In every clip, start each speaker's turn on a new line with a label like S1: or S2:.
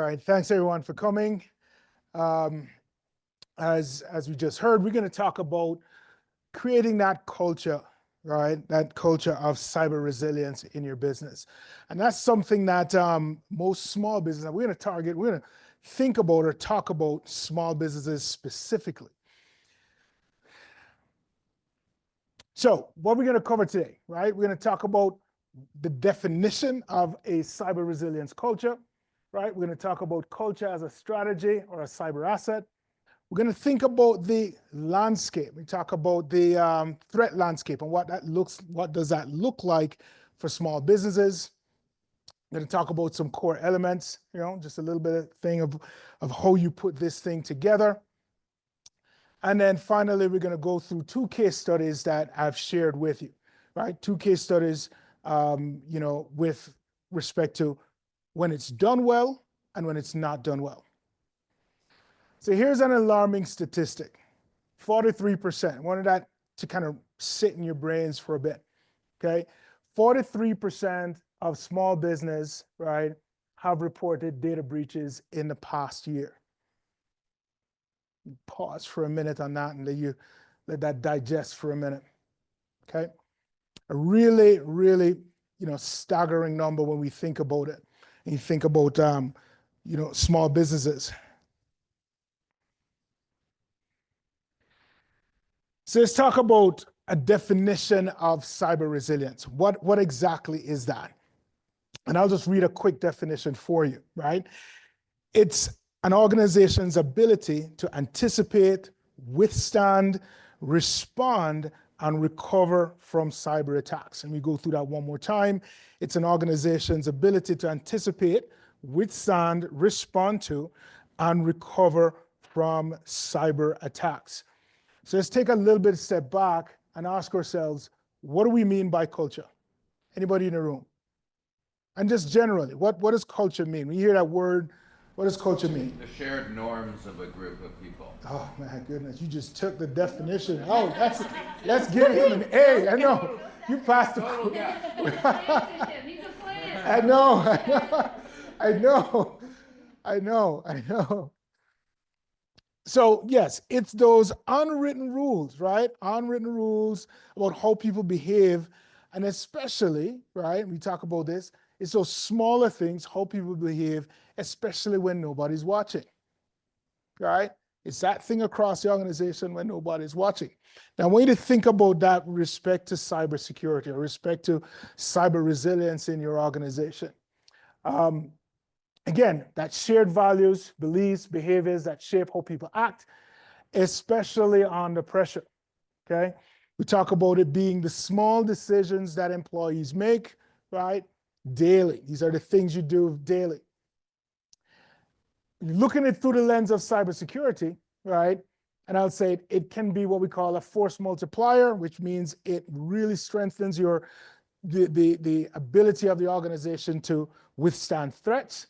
S1: right, thanks everyone for coming. As we just heard, we're going to talk about creating that culture, right? That culture of cyber resilience in your business. And that's something that most small businesses, we're going to think about or talk about small businesses specifically. So what we're going to cover today, right? We're going to talk about the definition of a cyber resilience culture, right? We're going to talk about culture as a strategy or a cyber asset. We're going to think about the landscape. We talk about the threat landscape and what does that look like for small businesses. We're going to talk about some core elements, just a little bit of thing of how you put this thing together. And then finally, we're going to go through 2 case studies that I've shared with you, right? 2 case studies, with respect to when it's done well and when it's not done well. So here's an alarming statistic, 43%. I wanted that to kind of sit in your brains for a bit, okay? 43% of small business, right, have reported data breaches in the past year. Pause for a minute on that and let that digest for a minute, okay? A really, really, staggering number when we think about it. And you think about, small businesses. So let's talk about a definition of cyber resilience. What exactly is that? And I'll just read a quick definition for you, right? It's an organization's ability to anticipate, withstand, respond, and recover from cyber attacks. And we go through that one more time. It's an organization's ability to anticipate, withstand, respond to, and recover from cyber attacks. So let's take a little bit of step back and ask ourselves, what do we mean by culture? Anybody in the room? And just generally, what does culture mean? When you hear that word, what does culture mean?
S2: The shared norms of a group of people.
S1: Oh my goodness, you just took the definition. Oh, let's give him an A. I know. You passed the
S2: Total guy.
S3: He's a player.
S1: I know. So yes, it's those unwritten rules, right? Unwritten rules about how people behave. And especially, right, we talk about this, it's those smaller things, how people behave, especially when nobody's watching, right? It's that thing across the organization when nobody's watching. Now, I want you to think about that with respect to cybersecurity or respect to cyber resilience in your organization. Again, that shared values, beliefs, behaviors that shape how people act, especially under pressure, okay? We talk about it being the small decisions that employees make, right? Daily. These are the things you do daily. Looking at it through the lens of cybersecurity, right? And I'll say it can be what we call a force multiplier, which means it really strengthens the ability of the organization to withstand threats,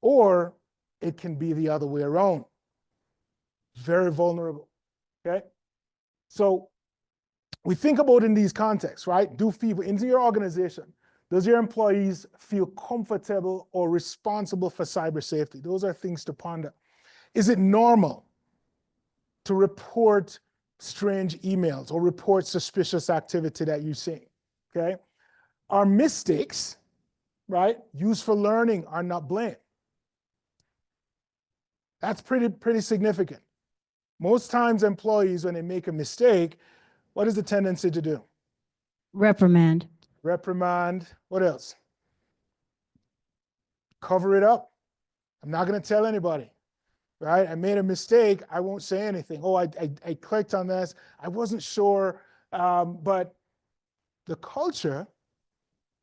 S1: or it can be the other way around. Very vulnerable, okay? So we think about in these contexts, right? Do people in your organization, does your employees feel comfortable or responsible for cyber safety? Those are things to ponder. Is it normal to report strange emails or report suspicious activity that you see, okay? Are mistakes, right, used for learning are not blamed? That's pretty significant. Most times employees, when they make a mistake, what is the tendency to do?
S3: Reprimand.
S1: Reprimand. What else? Cover it up. I'm not going to tell anybody, right? I made a mistake. I won't say anything. Oh, I clicked on this. I wasn't sure. But the culture,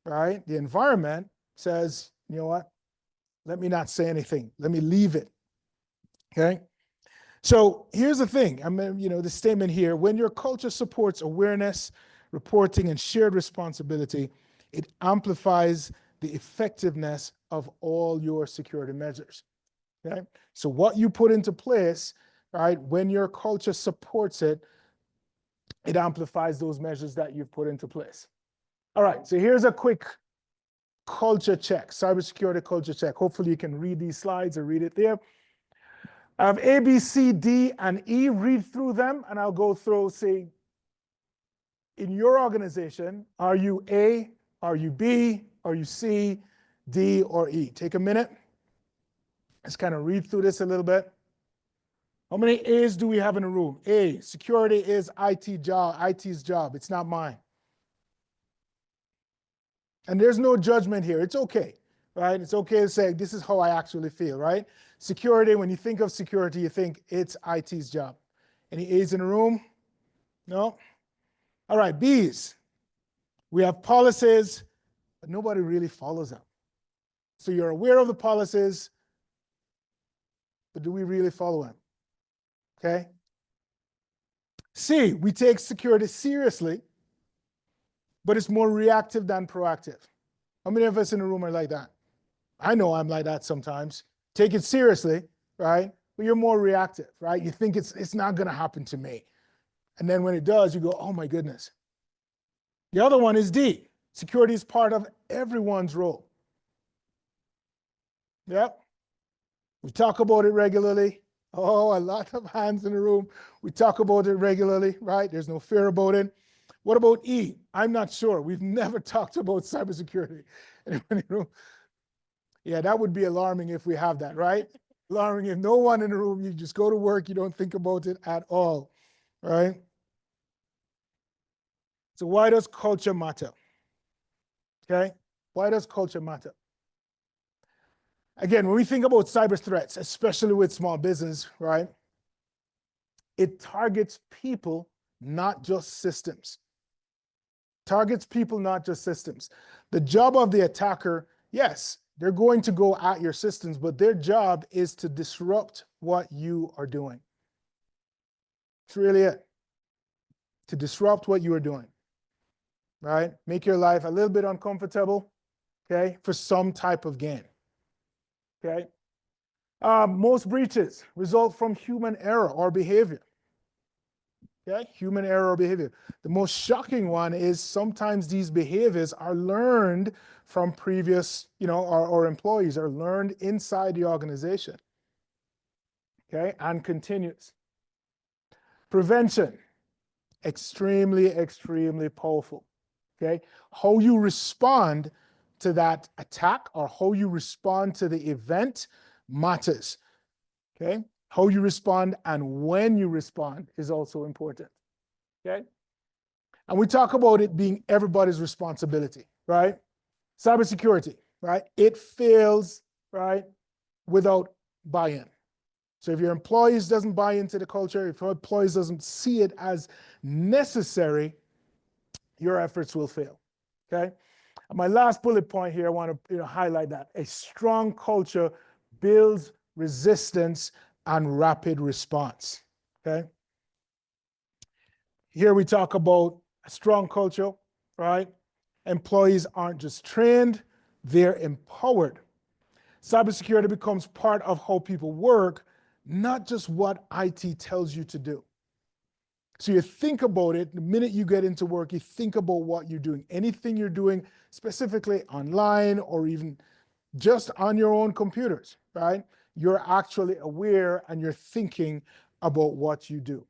S1: right, the environment says, you know what? Let me not say anything. Let me leave it. Okay? So here's the thing. The statement here, when your culture supports awareness, reporting, and shared responsibility, it amplifies the effectiveness of all your security measures. Okay? So what you put into place, right, when your culture supports it, it amplifies those measures that you've put into place. All right, so here's a quick culture check, cybersecurity culture check. Hopefully you can read these slides or read it there. I have A, B, C, D, and E. Read through them, and I'll go through, say, in your organization, are you A, are you B, are you C, D, or E? Take a minute. Let's kind of read through this a little bit. How many A's do we have in the room? A, security is IT's job. It's not mine. And there's no judgment here. It's okay, right? It's okay to say, this is how I actually feel, right? Security, when you think of security, you think it's IT's job. Any A's in the room? No? All right, B's. We have policies, but nobody really follows them. So you're aware of the policies, but do we really follow them? Okay? C, we take security seriously, but it's more reactive than proactive. How many of us in the room are like that? I know I'm like that sometimes. Take it seriously, right? But you're more reactive, right? You think it's not going to happen to me. And then when it does, you go, oh my goodness. The other one is D. Security is part of everyone's role. Yep. We talk about it regularly. Oh, a lot of hands in the room. We talk about it regularly, right? There's no fear about it. What about E? I'm not sure. We've never talked about cybersecurity. Anyone in the room? Yeah, that would be alarming if we have that, right? Alarming if no one in the room, you just go to work, you don't think about it at all, right? So why does culture matter? Okay? Why does culture matter? Again, when we think about cyber threats, especially with small business, right? It targets people, not just systems. Targets people, not just systems. The job of the attacker, yes, they're going to go at your systems, but their job is to disrupt what you are doing. It's really it. To disrupt what you are doing, right? Make your life a little bit uncomfortable, okay, for some type of gain, okay? Most breaches result from human error or behavior. Okay, human error or behavior. The most shocking one is sometimes these behaviors are learned from previous, or employees are learned inside the organization. Okay, and continues. Prevention, extremely, extremely powerful. Okay, how you respond to that attack or how you respond to the event matters. Okay, how you respond and when you respond is also important, okay? And we talk about it being everybody's responsibility, right? Cybersecurity, right? It fails, right, without buy-in. So if your employees doesn't buy into the culture, if your employees doesn't see it as necessary, your efforts will fail, okay? And my last bullet point here, I want to highlight that. A strong culture builds resistance and rapid response, okay? Here we talk about a strong culture, right? Employees aren't just trained, they're empowered. Cybersecurity becomes part of how people work, not just what IT tells you to do. So you think about it, the minute you get into work, you think about what you're doing. Anything you're doing specifically online or even just on your own computers, right? You're actually aware and you're thinking about what you do.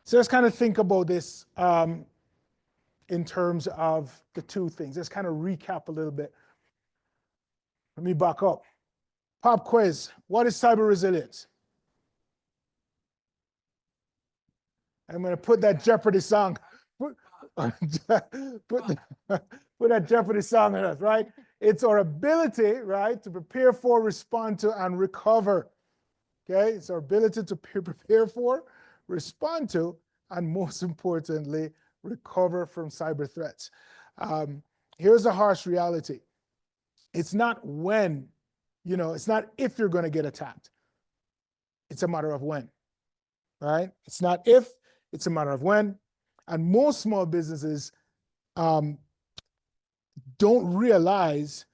S1: So let's kind of think about this in terms of the two things. Let's kind of recap a little bit. Let me back up. Pop quiz. What is cyber resilience? I'm going to put that Jeopardy song. Put that Jeopardy song on us, right? It's our ability, right, to prepare for, respond to, and recover. Okay, it's our ability to prepare for, respond to, and most importantly, recover from cyber threats. Here's a harsh reality. It's not when, it's not if you're going to get attacked. It's a matter of when, right? It's not if, it's a matter of when. And most small businesses don't realize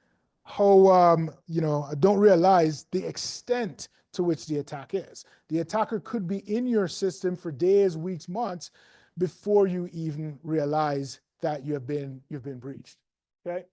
S1: don't realize the extent to which the attack is. The attacker could be in your system for days, weeks, months before you even realize that you've been breached. okay?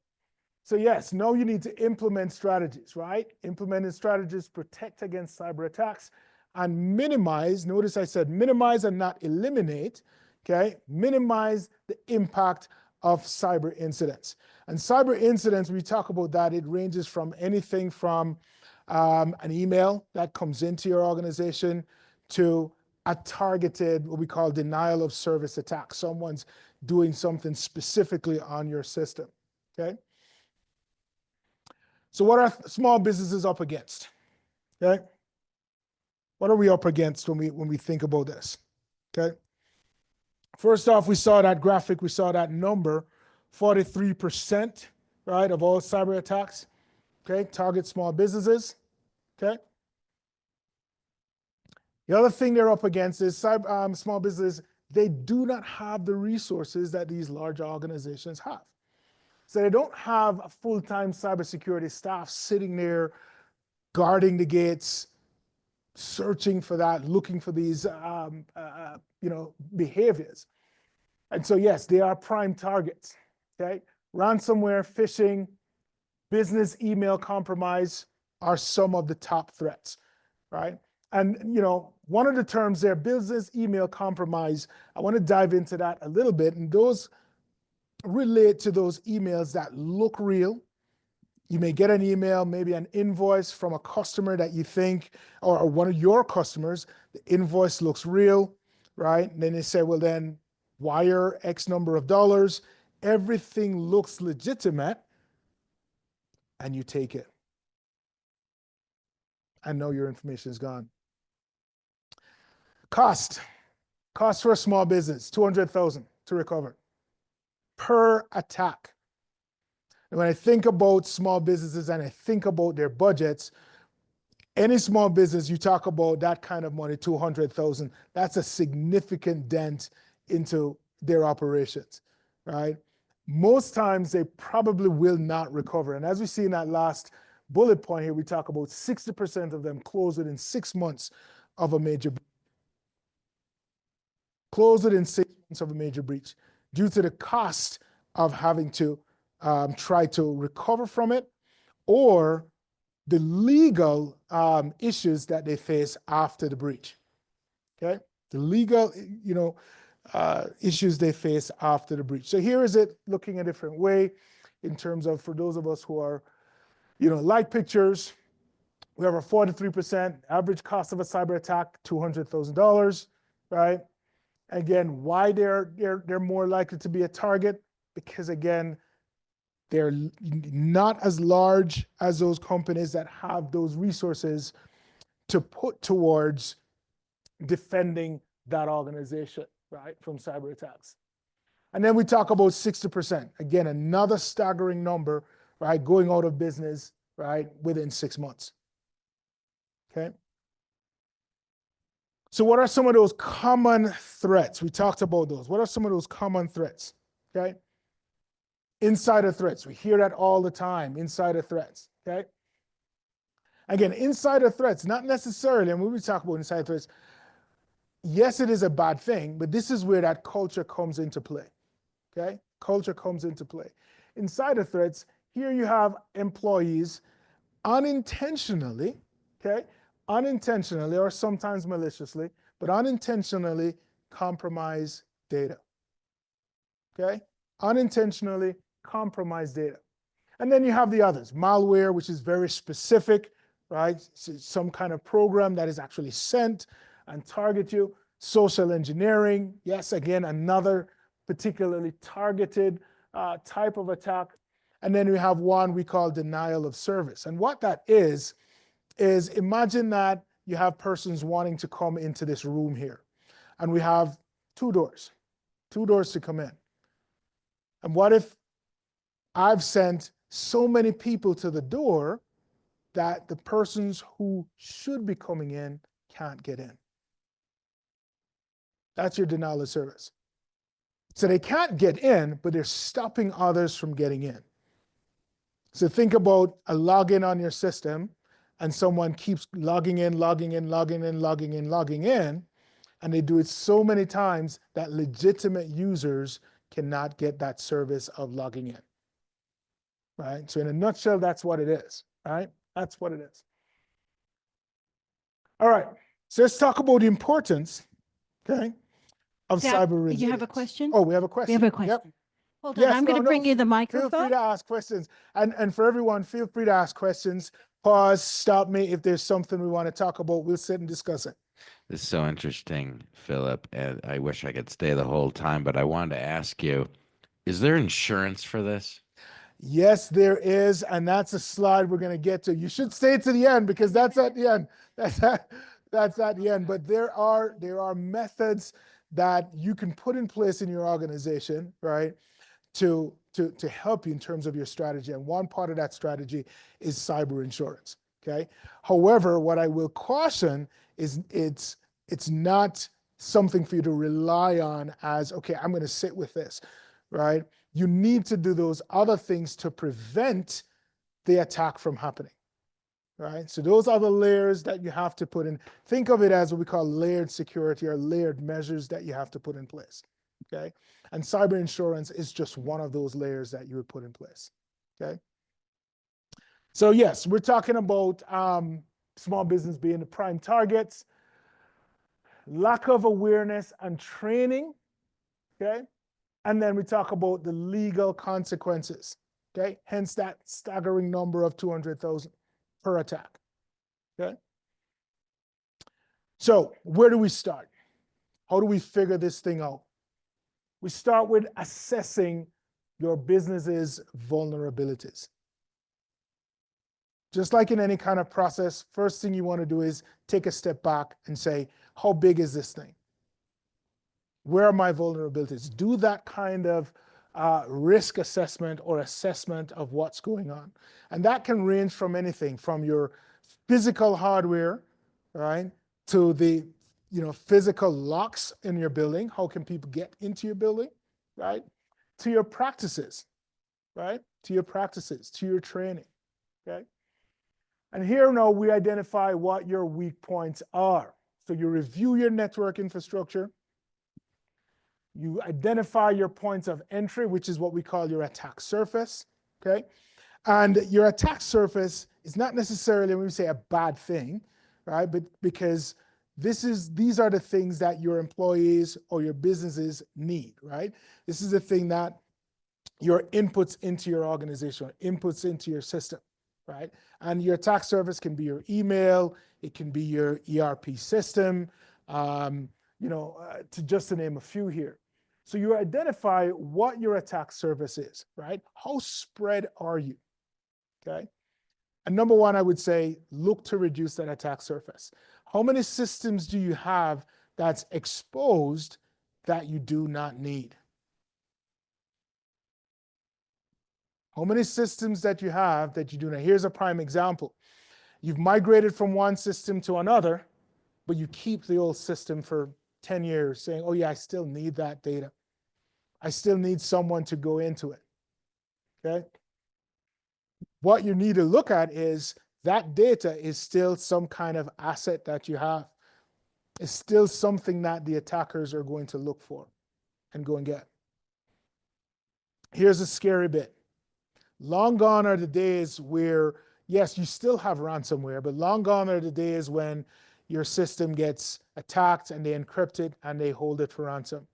S1: So yes, now you need to implement strategies, right? Implementing strategies protect against cyber attacks and minimize, notice I said minimize and not eliminate, okay? Minimize the impact of cyber incidents. And cyber incidents, we talk about that, it ranges from anything from an email that comes into your organization to a targeted, what we call denial of service attack. Someone's doing something specifically on your system, okay? So what are small businesses up against, okay? What are we up against when we think about this, okay? First off, we saw that graphic, we saw that number, 43%, right, of all cyber attacks, okay, target small businesses, okay? The other thing they're up against is small businesses, they do not have the resources that these large organizations have. So they don't have a full-time cybersecurity staff sitting there guarding the gates, searching for that, looking for these behaviors. And so yes, they are prime targets, okay? Ransomware, phishing, business email compromise are some of the top threats, right? And one of the terms there, business email compromise, I want to dive into that a little bit, and those relate to those emails that look real. You may get an email, maybe an invoice from a customer that you think, or one of your customers, the invoice looks real, right? And then they say, well, then wire X number of dollars. Everything looks legitimate, and you take it. And know your information is gone. Cost for a small business, $200,000 to recover per attack. And when I think about small businesses and I think about their budgets, any small business, you talk about that kind of money, $200,000, that's a significant dent into their operations, right? Most times they probably will not recover. And as we see in that last bullet point here, we talk about 60% of them close within 6 months of a major breach. Close within 6 months of a major breach due to the cost of having to try to recover from it, or the legal issues that they face after the breach, okay? The legal, issues they face after the breach. So here is it looking a different way in terms of, for those of us who are, like pictures, we have a 43% average cost of a cyber attack, $200,000, right? Again, why they're more likely to be a target? Because again, they're not as large as those companies that have those resources to put towards defending that organization, right, from cyber attacks. And then we talk about 60%. Again, another staggering number, right, going out of business, right, within 6 months. Okay. So what are some of those common threats? We talked about those. What are some of those common threats? Okay. Insider threats. We hear that all the time, insider threats, okay? Again, insider threats, not necessarily, and when we talk about insider threats, yes, it is a bad thing, but this is where that culture comes into play, okay? Culture comes into play. Insider threats, here you have employees unintentionally, okay? Unintentionally, or sometimes maliciously, but unintentionally compromise data, okay? Unintentionally compromise data. And then you have the others, malware, which is very specific, right? Some kind of program that is actually sent and target you. Social engineering, yes, again, another particularly targeted type of attack. And then we have one we call denial of service. And what that is imagine that you have persons wanting to come into this room here. And we have two doors to come in. And what if I've sent so many people to the door that the persons who should be coming in can't get in? That's your denial of service. So they can't get in, but they're stopping others from getting in. So think about a login on your system, and someone keeps logging in, and they do it so many times that legitimate users cannot get that service of logging in. right? So in a nutshell, that's what it is, right? That's what it is. All right, so let's talk about the importance, okay, of
S3: Jack,
S1: cyber resilience.
S3: you have a question?
S1: Oh, we have a
S3: We
S1: question.
S3: have a
S1: Yep.
S3: question. Hold on,
S1: Yes,
S3: I'm going to
S1: no,
S3: bring you the
S1: feel free
S3: microphone.
S1: to ask questions. And for everyone, feel free to ask questions. Pause, stop me if there's something we want to talk about. We'll sit and discuss it.
S2: This is so interesting, Philip, and I wish I could stay the whole time, but I wanted to ask you, is there insurance for this?
S1: Yes, there is, and that's a slide we're going to get to. You should stay to the end because that's at the end. That's at the end. But there are methods that you can put in place in your organization, right, to help you in terms of your strategy. And one part of that strategy is cyber insurance. Okay. However, what I will caution is it's not something for you to rely on as, okay, I'm going to sit with this, right? You need to do those other things to prevent the attack from happening, right? So those are the layers that you have to put in. Think of it as what we call layered security or layered measures that you have to put in place, okay? And cyber insurance is just one of those layers that you would put in place, okay? So yes, we're talking about small business being the prime targets, lack of awareness and training, okay? And then we talk about the legal consequences, okay? Hence that staggering number of 200,000 per attack, okay? So where do we start? How do we figure this thing out? We start with assessing your business's vulnerabilities. Just like in any kind of process, first thing you want to do is take a step back and say, how big is this thing? Where are my vulnerabilities? Do that kind of risk assessment or assessment of what's going on. And that can range from anything from your physical hardware, right, to the physical locks in your building. How can people get into your building, right? To your practices, right? To your practices, to your training, okay? And here now we identify what your weak points are. So you review your network infrastructure. You identify your points of entry, which is what we call your attack surface, okay? And your attack surface is not necessarily, when we say, a bad thing, right? But because these are the things that your employees or your businesses need, right? This is the thing that your inputs into your organization, inputs into your system, right? And your attack surface can be your email, it can be your ERP system, to name a few here. So you identify what your attack surface is, right? How spread are you, okay? And number one, I would say, look to reduce that attack surface. How many systems do you have that's exposed that you do not need? How many systems that you have that you do not? Here's a prime example. You've migrated from one system to another, but you keep the old system for 10 years saying, oh yeah, I still need that data. I still need someone to go into it, okay? What you need to look at is that data is still some kind of asset that you have. It's still something that the attackers are going to look for and go and get. Here's a scary bit. Long gone are the days where, yes, you still have ransomware, but long gone are the days when your system gets attacked and they encrypt it and they hold it for ransom.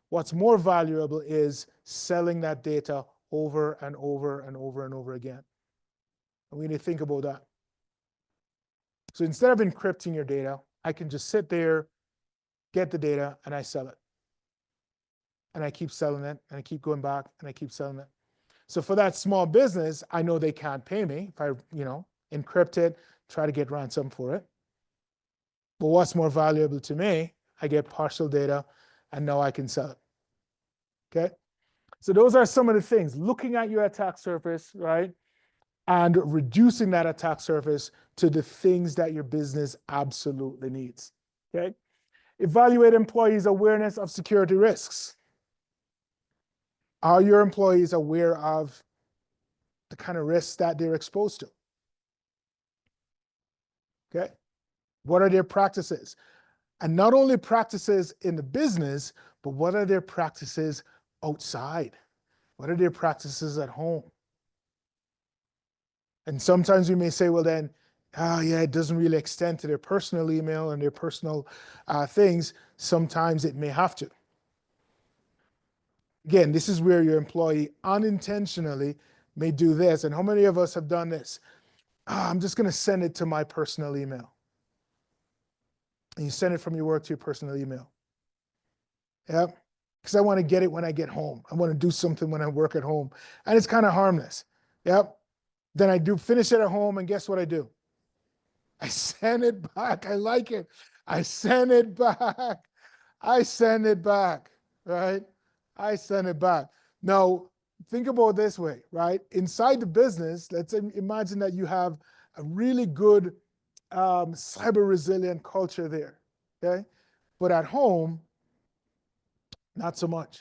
S1: What's more valuable is selling that data over and over and over and over again. And we need to think about that. So instead of encrypting your data, I can just sit there, get the data, and I sell it. And I keep selling it, and I keep going back, and I keep selling it. So for that small business, I know they can't pay me if I, encrypt it, try to get ransom for it. But what's more valuable to me, I get partial data, and now I can sell it. Okay? So those are some of the things. Looking at your attack surface, right? And reducing that attack surface to the things that your business absolutely needs. Okay? Evaluate employees' awareness of security risks. Are your employees aware of the kind of risks that they're exposed to? Okay? What are their practices? And not only practices in the business, but what are their practices outside? What are their practices at home? And sometimes we may say, well, then, oh, yeah, it doesn't really extend to their personal email and their personal things. Sometimes it may have to. Again, this is where your employee unintentionally may do this. And how many of us have done this? I'm just going to send it to my personal email. And you send it from your work to your personal email. Yep. Because I want to get it when I get home. I want to do something when I work at home. And it's kind of harmless. Yep. Then I do finish it at home, and guess what I do? I send it back. I like it. I send it back. I send it back, right? I send it back. Now, think about it this way, right? Inside the business, let's imagine that you have a really good cyber resilient culture there, okay? But at home, not so much.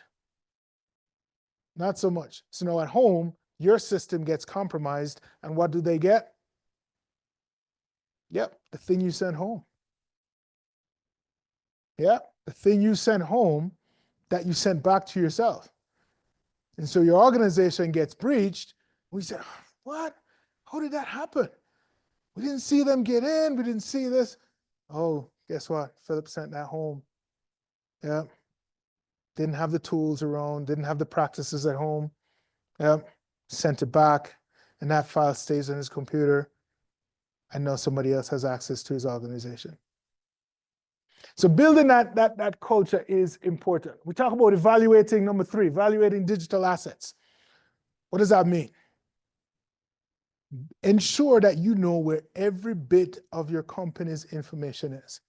S1: Not so much. So now at home, your system gets compromised, and what do they get? Yep, the thing you sent home. Yeah, the thing you sent home that you sent back to yourself. And so your organization gets breached. We say, what? How did that happen? We didn't see them get in. We didn't see this. Oh, guess what? Philip sent that home. Yeah. Didn't have the tools around, didn't have the practices at home. Yeah. Sent it back, and that file stays on his computer. I know somebody else has access to his organization. So building that culture is important. We talk about evaluating, number 3, evaluating digital assets. What does that mean? Ensure that you know where every bit of your company's information is.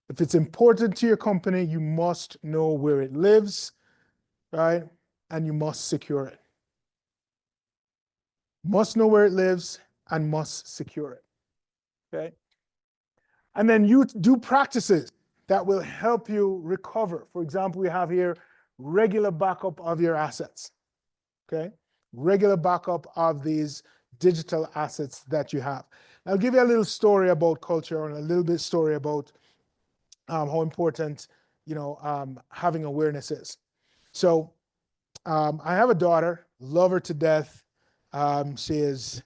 S1: If it's important to your company, you must know where it lives, right? And you must secure it. Must know where it lives and must secure it, okay? And then you do practices that will help you recover. For example, we have here regular backup of your assets, okay? Regular backup of these digital assets that you have. I'll give you a little story about culture and a little bit story about how important, having awareness is. So I have a daughter, love her to death. She is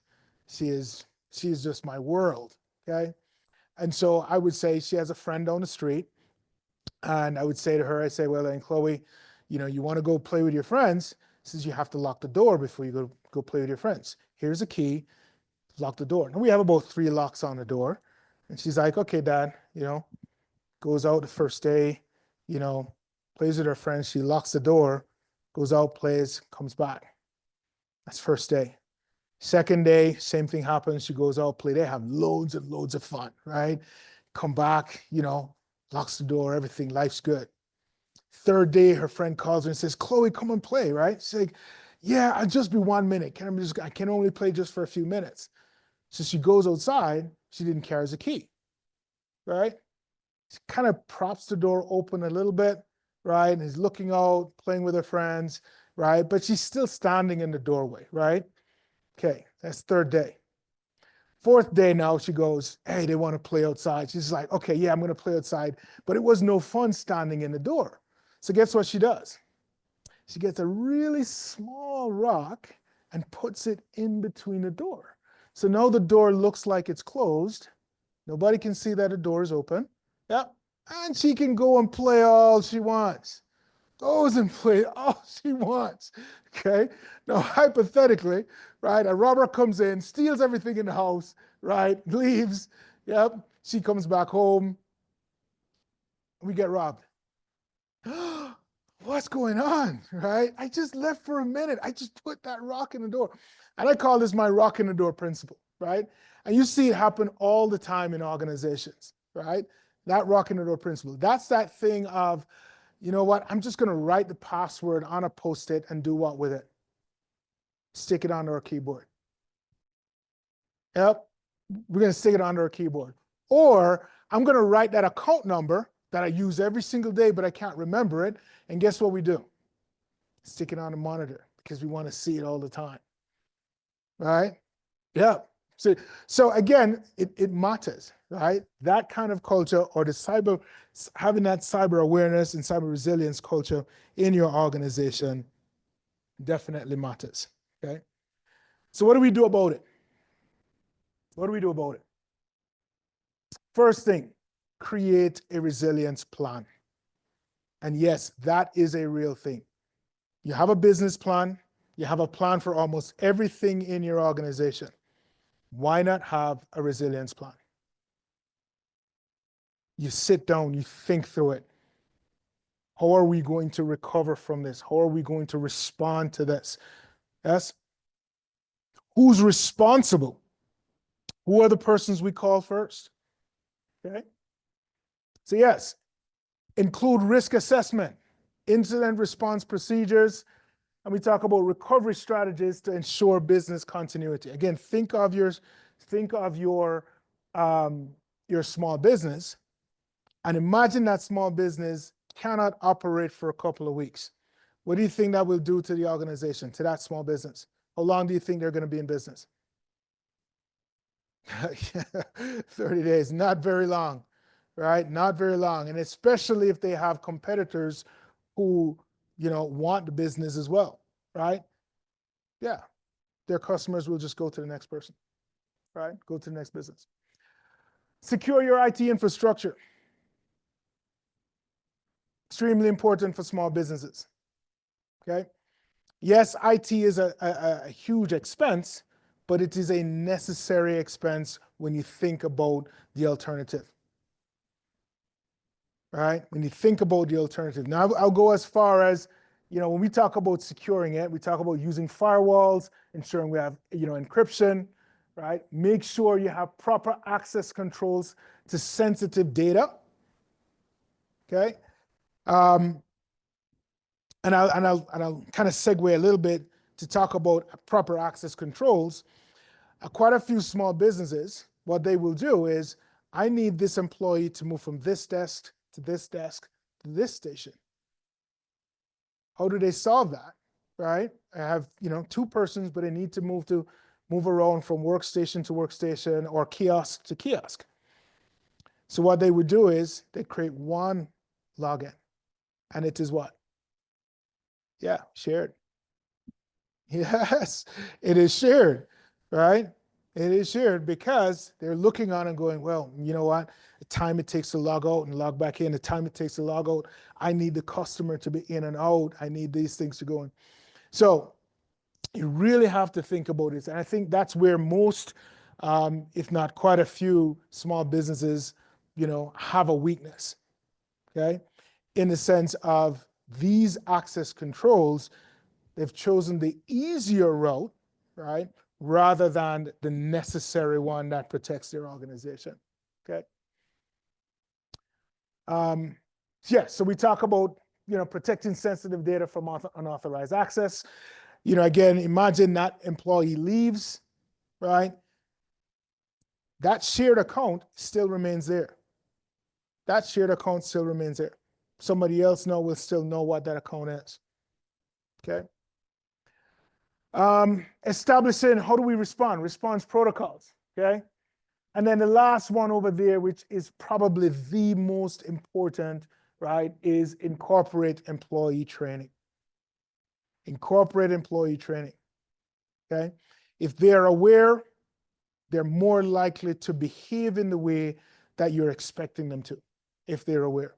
S1: just my world, okay? And so I would say she has a friend down the street, and I would say to her, I say, well, then Chloe, you want to go play with your friends, says you have to lock the door before you go play with your friends. Here's a key, lock the door. And we have about 3 locks on the door. And she's like, okay, Dad, goes out the first day, plays with her friends. She locks the door, goes out, plays, comes back. That's first day. Second day, same thing happens. She goes out, play. They have loads and loads of fun, right? Come back, locks the door, everything, life's good. Third day, her friend calls her and says, Chloe, come and play, right? She's like, yeah, I'll just be 1 minute. I can only play just for a few minutes. So she goes outside. She didn't carry the key, right? She kind of props the door open a little bit, right? And is looking out, playing with her friends, right? But she's still standing in the doorway, right? Okay, that's third day. Fourth day now, she goes, hey, they want to play outside. She's like, okay, yeah, I'm going to play outside. But it was no fun standing in the door. So guess what she does? She gets a really small rock and puts it in between the door. So now the door looks like it's closed. Nobody can see that the door is open. Yep. And she can go and play all she wants. Goes and play all she wants. Okay. Now, hypothetically, right, a robber comes in, steals everything in the house, right, leaves. Yep. She comes back home. We get robbed. What's going on, right? I just left for a minute. I just put that rock in the door. And I call this my rock in the door principle, right? And you see it happen all the time in organizations, right? That rock in the door principle. That's that thing of, you know what? I'm just going to write the password on a Post-it and do what with it? Stick it onto our keyboard. Yep. We're going to stick it onto our keyboard. Or I'm going to write that account number that I use every single day, but I can't remember it. And guess what we do? Stick it on the monitor because we want to see it all the time. Right? Yeah. So again, it matters, right? That kind of culture, or having that cyber awareness and cyber resilience culture in your organization definitely matters, okay? So what do we do about it? What do we do about it? First thing, create a resilience plan. And yes, that is a real thing. You have a business plan. You have a plan for almost everything in your organization. Why not have a resilience plan? You sit down, you think through it. How are we going to recover from this? How are we going to respond to this? Yes? Who's responsible? Who are the persons we call first? Okay? So yes, include risk assessment, incident response procedures, and we talk about recovery strategies to ensure business continuity. Again, think of your small business, and imagine that small business cannot operate for a couple of weeks. What do you think that will do to the organization, to that small business? How long do you think they're going to be in business? 30 days, not very long, right? Not very long. And especially if they have competitors who, want the business as well, right? Yeah, their customers will just go to the next person, right? Go to the next business. Secure your IT infrastructure. Extremely important for small businesses, okay? Yes, IT is a huge expense, but it is a necessary expense when you think about the alternative, right? When you think about the alternative. Now, I'll go as far as, when we talk about securing it, we talk about using firewalls, ensuring we have, encryption, right? Make sure you have proper access controls to sensitive data, okay? And I'll kind of segue a little bit to talk about proper access controls. Quite a few small businesses, what they will do is, I need this employee to move from this desk to this desk to this station. How do they solve that, right? I have, two persons, but they need to move around from workstation to workstation or kiosk to kiosk. So what they would do is they create one login, and it is what? Yeah, shared. Yes, it is shared, right? It is shared because they're looking on and going, well, you know what? The time it takes to log out and log back in, the time it takes to log out, I need the customer to be in and out. I need these things to go in. So you really have to think about it. And I think that's where most, if not quite a few small businesses, have a weakness, okay? In the sense of these access controls, they've chosen the easier route, right? Rather than the necessary one that protects their organization, okay? So we talk about, protecting sensitive data from unauthorized access. Again, imagine that employee leaves, right? That shared account still remains there. That shared account still remains there. Somebody else will still know what that account is, okay? Establishing, how do we respond? Response protocols, okay? And then the last one over there, which is probably the most important, right, is incorporate employee training. Incorporate employee training, okay? If they're aware, they're more likely to behave in the way that you're expecting them to, if they're aware.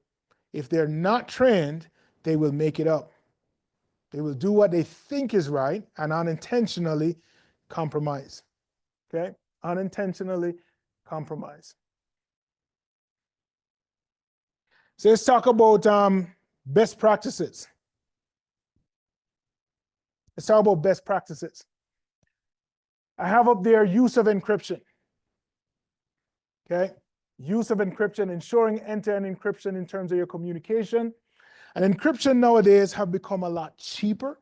S1: If they're not trained, they will make it up. They will do what they think is right and unintentionally compromise, okay? Unintentionally compromise. So let's talk about best practices. Let's talk about best practices. I have up there use of encryption, okay? Use of encryption, ensuring end-to-end encryption in terms of your communication. And encryption nowadays have become a lot cheaper,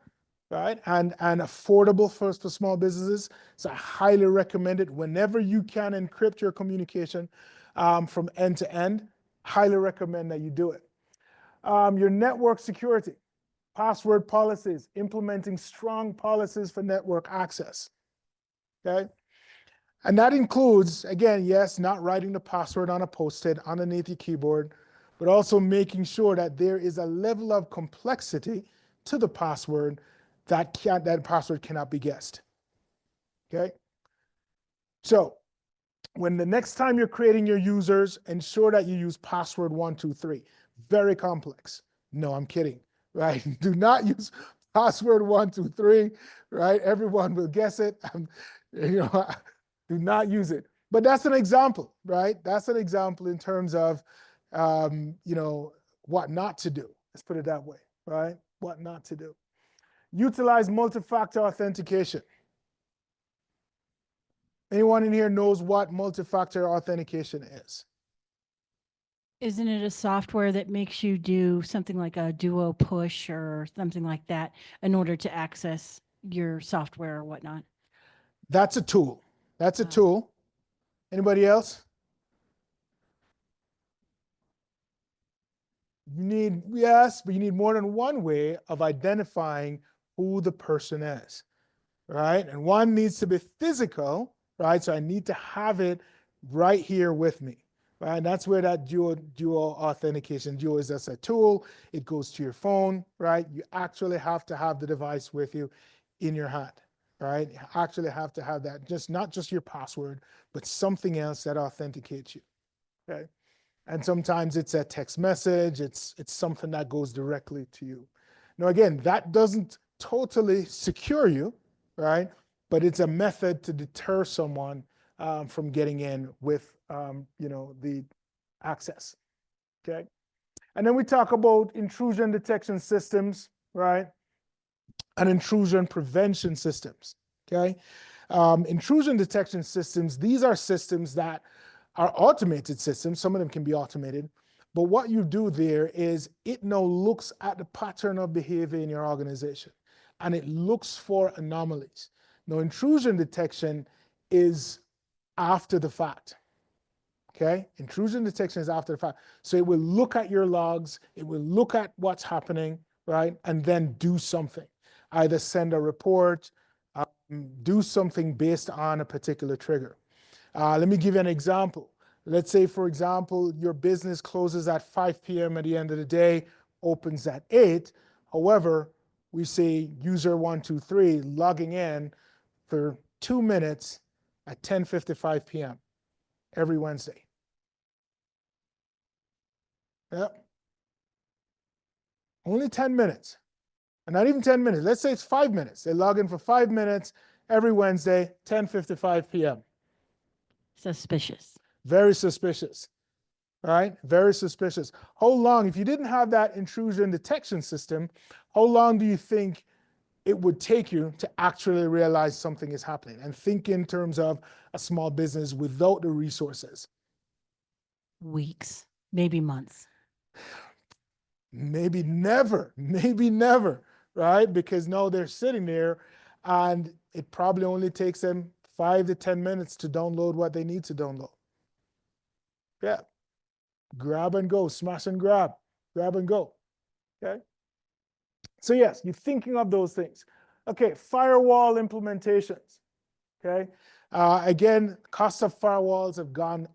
S1: right? And affordable for small businesses. So I highly recommend it whenever you can encrypt your communication from end to end. Highly recommend that you do it. Your network security, password policies, implementing strong policies for network access, okay? And that includes, again, yes, not writing the password on a Post-it underneath your keyboard, but also making sure that there is a level of complexity to the password that password cannot be guessed, okay? So when the next time you're creating your users, ensure that you use password 123. Very complex. No, I'm kidding, right? Do not use password 123, right? Everyone will guess it. You know, do not use it. But that's an example, right? That's an example in terms of, you know, what not to do. Let's put it that way, right? What not to do. Utilize multi-factor authentication. Anyone in here knows what multi-factor authentication is?
S3: Isn't it a software that makes you do something like a duo push or something like that in order to access your software or whatnot?
S1: That's a tool. That's a
S3: Ah.
S1: tool. Anybody else? You need, yes, but you need more than one way of identifying who the person is, right? And one needs to be physical, right? So I need to have it right here with me, right? And that's where that dual authentication, dual is just a tool. It goes to your phone, right? You actually have to have the device with you in your hand, right? You actually have to have that, just not just your password, but something else that authenticates you, okay? And sometimes it's a text message, it's something that goes directly to you. Now, again, that doesn't totally secure you, right? But it's a method to deter someone from getting in with, you know, the access, okay? And then we talk about intrusion detection systems, right? And intrusion prevention systems, okay? Intrusion detection systems, these are systems that are automated systems. Some of them can be automated. But what you do there is it now looks at the pattern of behavior in your organization and it looks for anomalies. Now, intrusion detection is after the fact. Okay? Intrusion detection is after the fact. So it will look at your logs, it will look at what's happening, right? And then do something. Either send a report, do something based on a particular trigger. Let me give you an example. Let's say, for example, your business closes at 5 p.m. at the end of the day, opens at 8. However, we say user 123 logging in for 2 minutes at 10:55 p.m. every Wednesday. Yep. Only 10 minutes. And not even 10 minutes. Let's say it's 5 minutes. They log in for 5 minutes every Wednesday, 10:55 p.m.
S3: Suspicious.
S1: Very suspicious, right? Very suspicious. How long, if you didn't have that intrusion detection system, how long do you think it would take you to actually realize something is happening? And think in terms of a small business without the resources.
S3: Weeks, maybe months.
S1: Maybe never, right? Because now they're sitting there and it probably only takes them 5 to 10 minutes to download what they need to download. Yeah. Grab and go, smash and grab and go. Okay. So yes, you're thinking of those things. Okay, firewall implementations. Okay. Again, cost of firewalls have gone,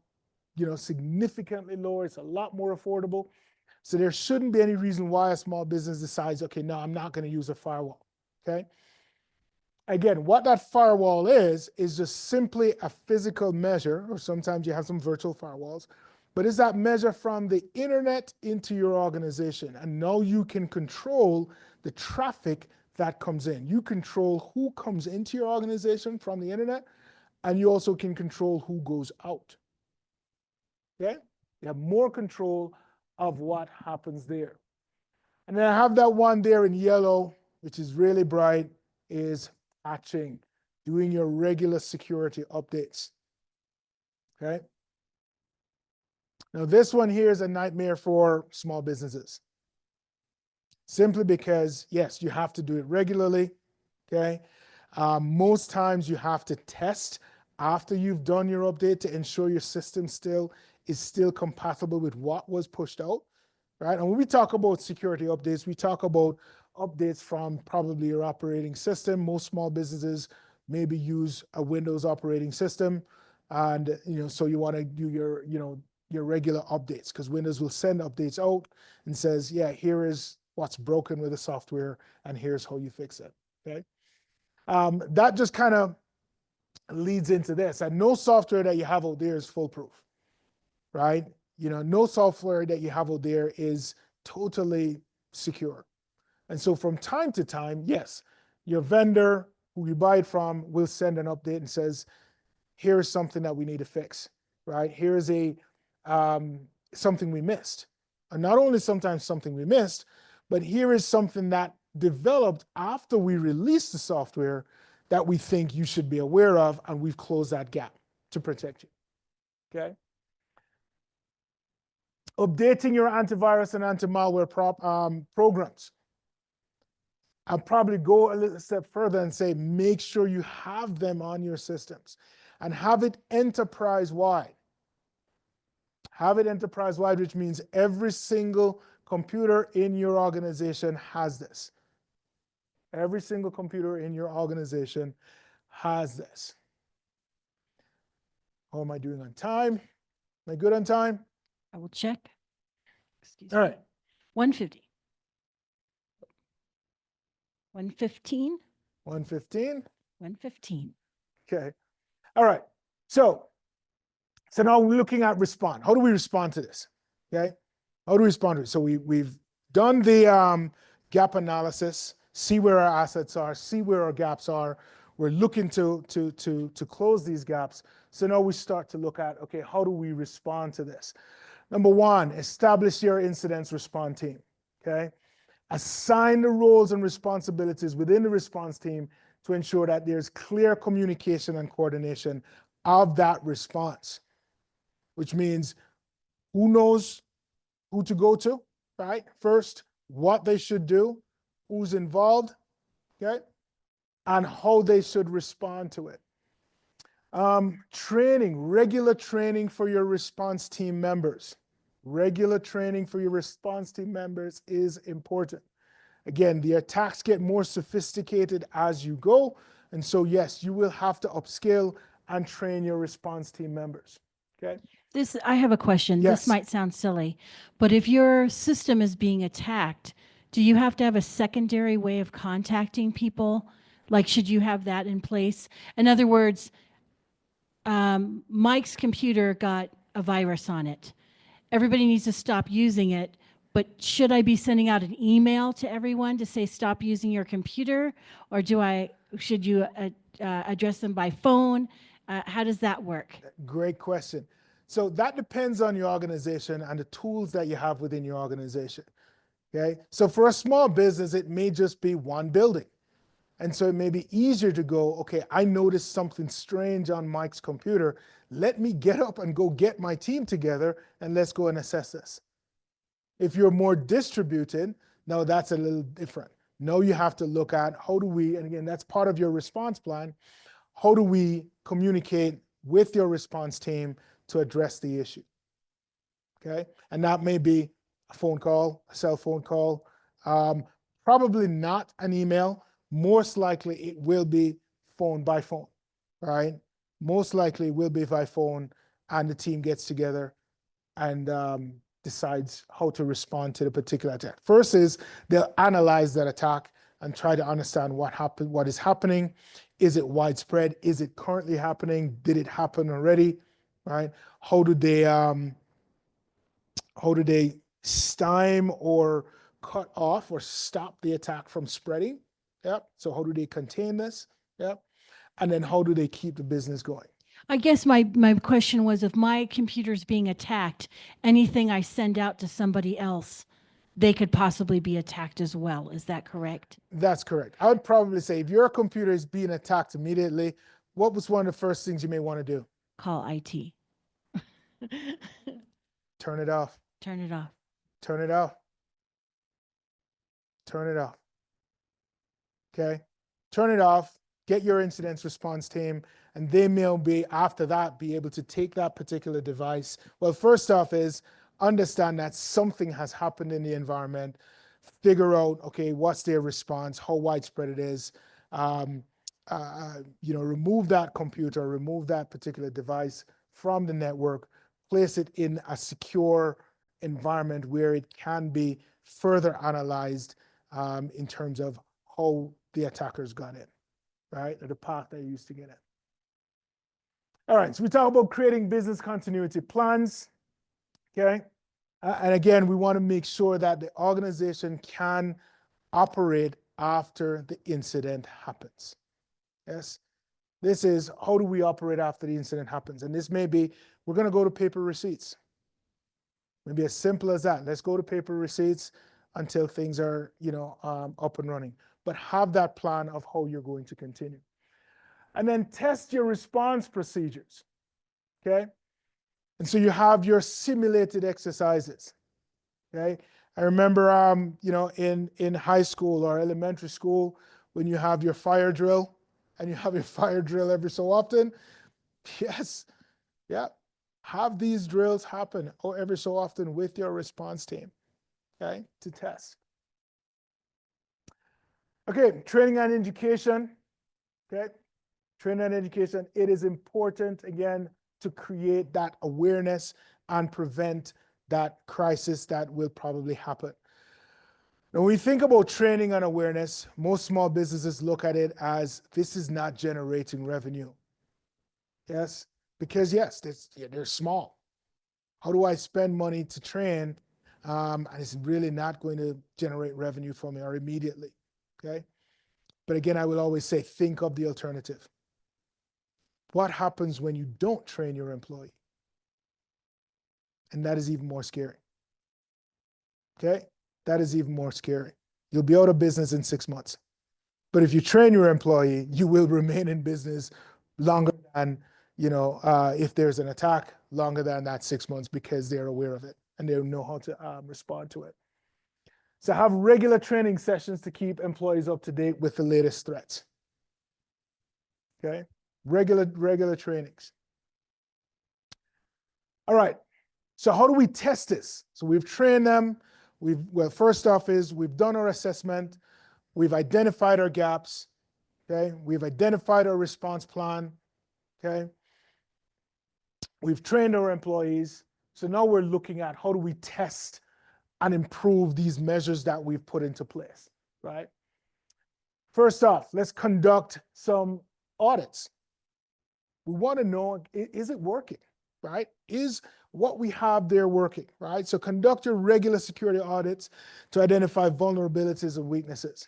S1: you know, significantly lower. It's a lot more affordable. So there shouldn't be any reason why a small business decides, okay, no, I'm not going to use a firewall. Okay. Again, what that firewall is just simply a physical measure, or sometimes you have some virtual firewalls, but is that measure from the internet into your organization. And now you can control the traffic that comes in. You control who comes into your organization from the internet, and you also can control who goes out. Okay? You have more control of what happens there. And then I have that one there in yellow, which is really bright, is patching, doing your regular security updates. Okay? Now, this one here is a nightmare for small businesses. Simply because, yes, you have to do it regularly. Okay? Most times you have to test after you've done your update to ensure your system is still compatible with what was pushed out. Right? And when we talk about security updates, we talk about updates from probably your operating system. Most small businesses maybe use a Windows operating system, and so you want to do your regular updates, because Windows will send updates out and says, yeah, here is what's broken with the software, and here's how you fix it. Okay, that just kind of leads into this. And no software that you have out there is foolproof, right? No software that you have out there is totally secure. And so from time to time, yes, your vendor who you buy it from will send an update and says, here's something that we need to fix, right? Here's something we missed. And not only sometimes something we missed, but here is something that developed after we released the software that we think you should be aware of, and we've closed that gap to protect you, okay? Updating your antivirus and anti-malware programs. I'll probably go a little step further and say, make sure you have them on your systems and have it enterprise-wide. Have it enterprise-wide, which means every single computer in your organization has this. Every single computer in your organization has this. How am I doing on time? Am I good on time?
S3: I will check. Excuse
S1: All
S3: me.
S1: right.
S3: 150. 115.
S1: 115.
S3: 115.
S1: Okay. All right. So now we're looking at respond. How do we respond to this? Okay. How do we respond to it? So we've done the gap analysis, see where our assets are, see where our gaps are. We're looking to close these gaps. So now we start to look at, okay, how do we respond to this? Number one, establish your incident response team. Okay. Assign the roles and responsibilities within the response team to ensure that there's clear communication and coordination of that response, which means who knows who to go to, right? First, what they should do, who's involved, okay? And how they should respond to it. Training, regular training for your response team members. Regular training for your response team members is important. Again, the attacks get more sophisticated as you go. And so, yes, you will have to upskill and train your response team members. Okay.
S3: I have a question.
S1: Yes.
S3: This might sound silly, but if your system is being attacked, do you have to have a secondary way of contacting people? Like, should you have that in place? In other words, Mike's computer got a virus on it. Everybody needs to stop using it, but should I be sending out an email to everyone to say stop using your computer, or should you address them by phone? How does that work?
S1: Great question. So that depends on your organization and the tools that you have within your organization. Okay. So for a small business, it may just be one building. And so it may be easier to go, okay, I noticed something strange on Mike's computer. Let me get up and go get my team together and let's go and assess this. If you're more distributed, now that's a little different. Now you have to look at how do we, and again, that's part of your response plan, how do we communicate with your response team to address the issue, okay? And that may be a phone call, a cell phone call, probably not an email. Most likely it will be phone by phone, right? Most likely it will be by phone, and the team gets together and decides how to respond to the particular attack. First is they'll analyze that attack and try to understand what happened, what is happening. Is it widespread? Is it currently happening? Did it happen already? Right? How do they stymie or cut off or stop the attack from spreading? Yep. So how do they contain this? Yep. And then how do they keep the business going?
S3: I guess my question was, if my computer's being attacked, anything I send out to somebody else, they could possibly be attacked as well. Is that correct?
S1: That's correct. I would probably say if your computer is being attacked immediately, what was one of the first things you may want to do?
S3: Call IT.
S1: Turn it off.
S3: Turn it off.
S1: Turn it off. Turn it off. Okay? Turn it off. Get your incident response team, and they may be, after that, be able to take that particular device. Well, first off is understand that something has happened in the environment. Figure out, okay, what's their response, how widespread it is. Remove that computer, remove that particular device from the network, place it in a secure environment where it can be further analyzed in terms of how the attackers got in, right? Or the path they used to get in. All right, so we talk about creating business continuity plans, okay? And again, we want to make sure that the organization can operate after the incident happens. Yes, this is how do we operate after the incident happens? And this may be, we're going to go to paper receipts. Maybe as simple as that. Let's go to paper receipts until things are, up and running. But have that plan of how you're going to continue. And then test your response procedures, okay? And so you have your simulated exercises, okay? I remember, in high school or elementary school, when you have your fire drill, and you have your fire drill every so often, yes, yeah, have these drills happen every so often with your response team, okay, to test. Okay, training and education, okay? Training and education, it is important, again, to create that awareness and prevent that crisis that will probably happen. Now, when we think about training and awareness, most small businesses look at it as this is not generating revenue. Yes, because yes, they're small. How do I spend money to train and it's really not going to generate revenue for me or immediately, okay? But again, I will always say, think of the alternative. What happens when you don't train your employee? And that is even more scary, okay? That is even more scary. You'll be out of business in 6 months. But if you train your employee, you will remain in business longer than, if there's an attack, longer than that 6 months because they're aware of it and they know how to respond to it. So have regular training sessions to keep employees up to date with the latest threats. Okay, regular trainings. All right, so how do we test this? So we've trained them. First off is we've done our assessment. We've identified our gaps. Okay, we've identified our response plan. Okay, we've trained our employees. So now we're looking at how do we test and improve these measures that we've put into place, right? First off, let's conduct some audits. We want to know, is it working, right? Is what we have there working, right? So conduct your regular security audits to identify vulnerabilities and weaknesses.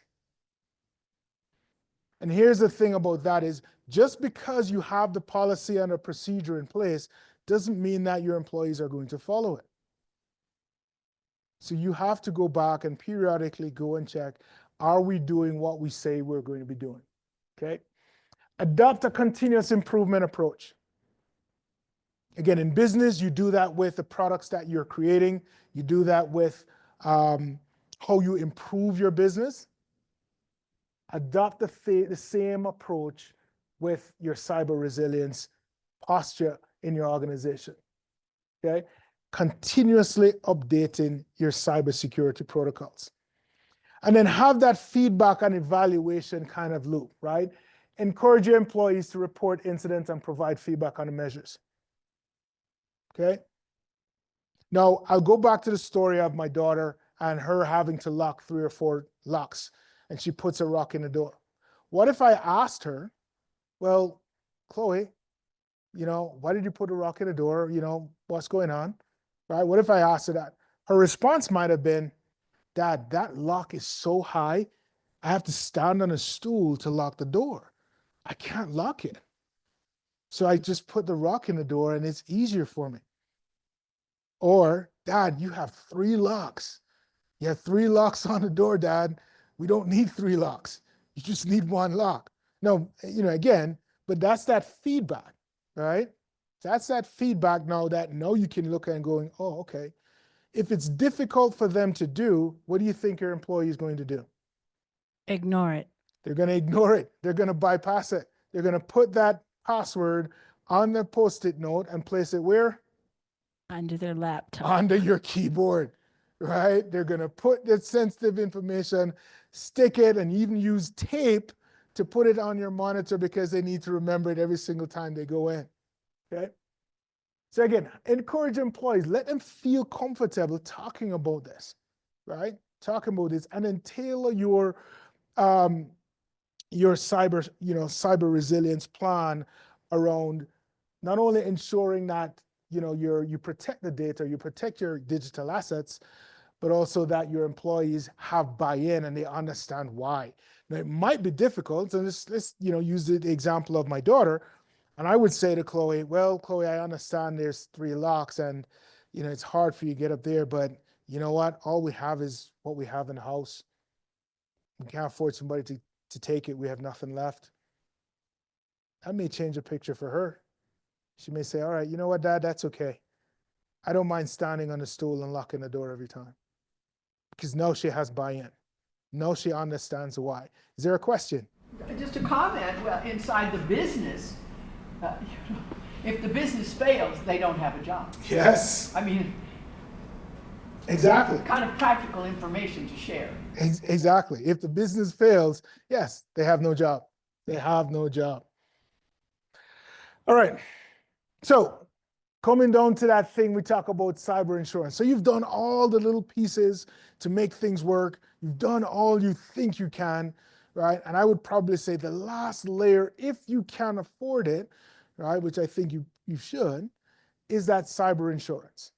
S1: And here's the thing about that is just because you have the policy and a procedure in place doesn't mean that your employees are going to follow it. So you have to go back and periodically go and check, are we doing what we say we're going to be doing, okay? Adopt a continuous improvement approach. Again, in business, you do that with the products that you're creating. You do that with how you improve your business. Adopt the same approach with your cyber resilience posture in your organization, okay? Continuously updating your cybersecurity protocols. And then have that feedback and evaluation kind of loop, right? Encourage your employees to report incidents and provide feedback on the measures, okay? Now, I'll go back to the story of my daughter and her having to lock 3 or 4 locks, and she puts a rock in the door. What if I asked her, well, Chloe, why did you put a rock in the door? What's going on, right? What if I asked her that? Her response might have been, Dad, that lock is so high, I have to stand on a stool to lock the door. I can't lock it. So I just put the rock in the door and it's easier for me. Or, Dad, you have 3 locks. You have 3 locks on the door, Dad. We don't need 3 locks. You just need 1 lock. No, again, but that's that feedback, right? That's that feedback now you can look at and going, oh, okay. If it's difficult for them to do, what do you think your employee is going to do?
S3: Ignore it.
S1: They're going to ignore it. They're going to bypass it. They're going to put that password on the Post-it note and place it where?
S3: Under their laptop.
S1: Under your keyboard, right? They're going to put that sensitive information, stick it, and even use tape to put it on your monitor because they need to remember it every single time they go in, okay? So again, encourage employees, let them feel comfortable talking about this, right? Talking about this, and then tailor your cyber resilience plan around not only ensuring that you protect the data, you protect your digital assets, but also that your employees have buy-in and they understand why. Now, it might be difficult, and let's use the example of my daughter, and I would say to Chloe, well, Chloe, I understand there's 3 locks, and it's hard for you to get up there, but you know what? All we have is what we have in the house. We can't afford somebody to take it. We have nothing left. That may change the picture for her. She may say, all right, you know what, Dad, that's okay. I don't mind standing on the stool and locking the door every time. Because now she has buy-in. Now she understands why. Is there a question?
S4: Just a comment, well, inside the business, if the business fails, they don't have a job.
S1: Yes.
S4: I mean,
S1: exactly.
S4: Kind of practical information to share.
S1: Exactly. If the business fails, yes, they have no job. They have no job. All right. So coming down to that thing, we talk about cyber insurance. So you've done all the little pieces to make things work. You've done all you think you can, right? And I would probably say the last layer, if you can afford it, right, which I think you should, is that cyber insurance.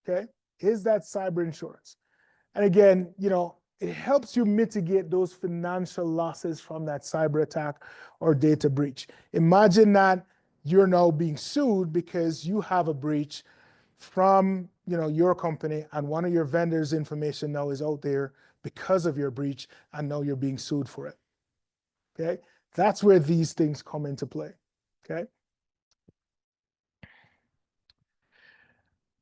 S1: Okay? Is that cyber insurance. And again, it helps you mitigate those financial losses from that cyber attack or data breach. Imagine that you're now being sued because you have a breach from your company, and one of your vendors' information now is out there because of your breach, and now you're being sued for it. Okay? That's where these things come into play. Okay?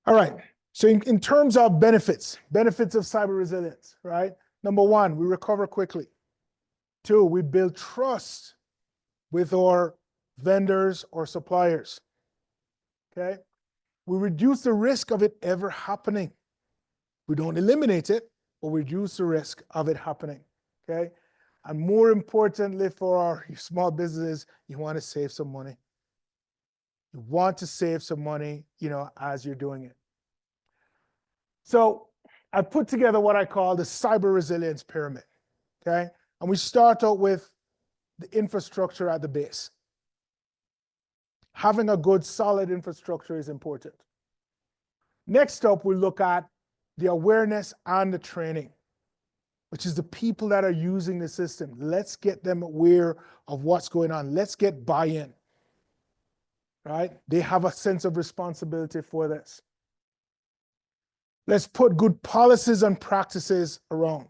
S1: All right. So in terms of benefits of cyber resilience, right? Number 1, we recover quickly. 2, we build trust with our vendors or suppliers. Okay? We reduce the risk of it ever happening. We don't eliminate it, but we reduce the risk of it happening. Okay? And more importantly for our small businesses, you want to save some money. You want to save some money, as you're doing it. So I put together what I call the cyber resilience pyramid. Okay? And we start out with the infrastructure at the base. Having a good, solid infrastructure is important. Next up, we look at the awareness and the training, which is the people that are using the system. Let's get them aware of what's going on. Let's get buy-in, right? They have a sense of responsibility for this. Let's put good policies and practices around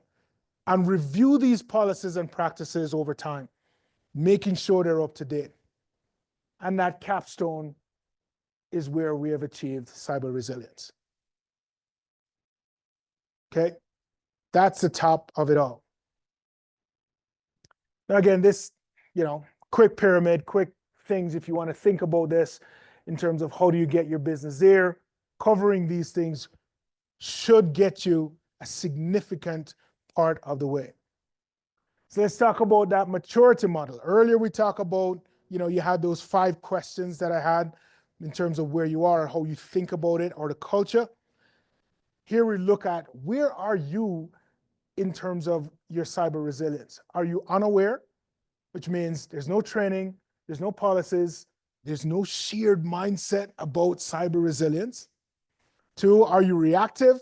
S1: and review these policies and practices over time, making sure they're up to date. And that capstone is where we have achieved cyber resilience. Okay? That's the top of it all. Now again, this, quick pyramid, quick things if you want to think about this in terms of how do you get your business there, covering these things should get you a significant part of the way. So let's talk about that maturity model. Earlier we talked about, you had those 5 questions that I had in terms of where you are, how you think about it, or the culture. Here we look at where are you in terms of your cyber resilience. Are you unaware, which means there's no training, there's no policies, there's no shared mindset about cyber resilience? 2, are you reactive?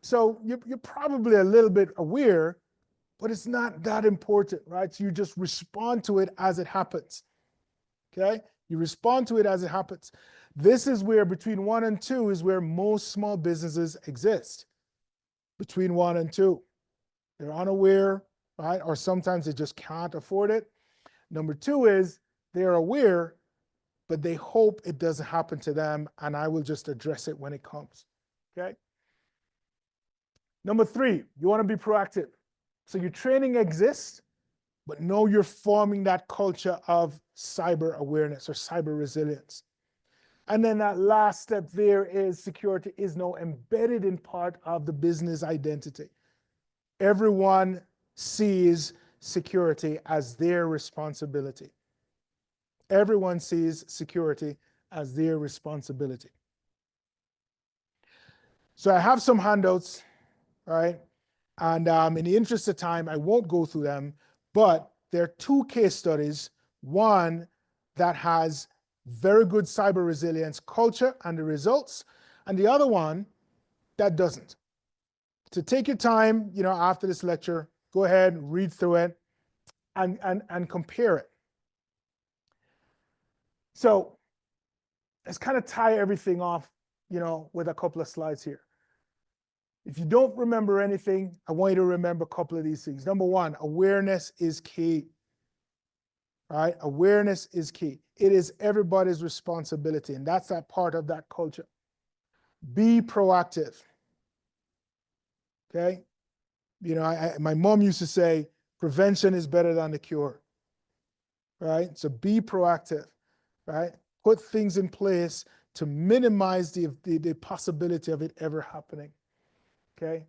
S1: So you're probably a little bit aware, but it's not that important, right? So you just respond to it as it happens. Okay? You respond to it as it happens. This is where between 1 and 2 is where most small businesses exist. Between 1 and 2. They're unaware, right? Or sometimes they just can't afford it. Number 2 is they're aware, but they hope it doesn't happen to them, and I will just address it when it comes. Okay? Number 3, you want to be proactive. So your training exists, but now you're forming that culture of cyber awareness or cyber resilience. And then that last step there is security is now embedded in part of the business identity. Everyone sees security as their responsibility. Everyone sees security as their responsibility. So I have some handouts, right? And in the interest of time, I won't go through them, but there are 2 case studies. One that has very good cyber resilience culture and the results, and the other one that doesn't. So take your time, after this lecture, go ahead, read through it, and compare it. So let's kind of tie everything off, with a couple of slides here. If you don't remember anything, I want you to remember a couple of these things. Number one, awareness is key. Right? Awareness is key. It is everybody's responsibility, and that's that part of that culture. Be proactive. Okay? My mom used to say, prevention is better than the cure. Right? So be proactive. Right? Put things in place to minimize the possibility of it ever happening. Okay?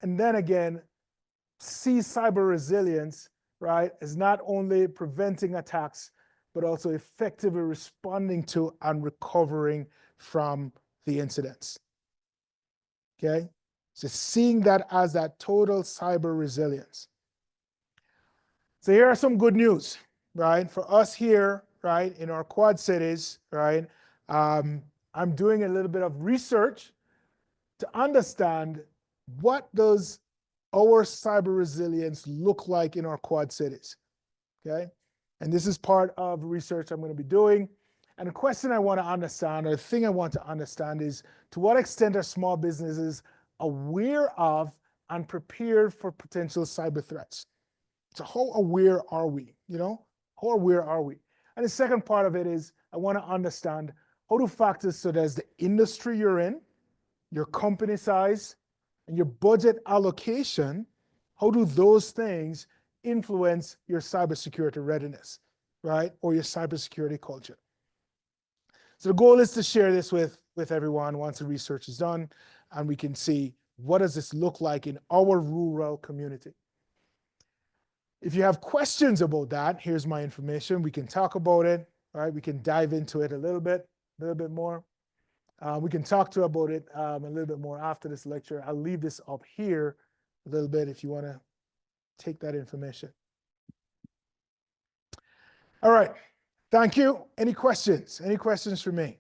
S1: And then again, see cyber resilience, right, as not only preventing attacks, but also effectively responding to and recovering from the incidents. Okay? So seeing that as that total cyber resilience. So here are some good news, right? For us here, right, in our Quad Cities, right, I'm doing a little bit of research to understand what does our cyber resilience look like in our Quad Cities, okay? And this is part of research I'm going to be doing. And the question I want to understand, or the thing I want to understand, is to what extent are small businesses aware of and prepared for potential cyber threats? So how aware are we, How aware are we? And the second part of it is I want to understand how do factors such as the industry you're in, your company size, and your budget allocation, how do those things influence your cybersecurity readiness, right? Or your cybersecurity culture? So the goal is to share this with everyone once the research is done, and we can see what does this look like in our rural community. If you have questions about that, here's my information. We can talk about it, right? We can dive into it a little bit more. We can talk about it a little bit more after this lecture. I'll leave this up here a little bit if you want to take that information. All right. Thank you. Any questions? Any questions for me?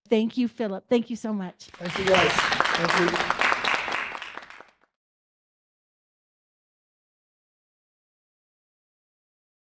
S3: Thank you, Philip. Thank you so much.
S1: Thank you, guys. Thank you.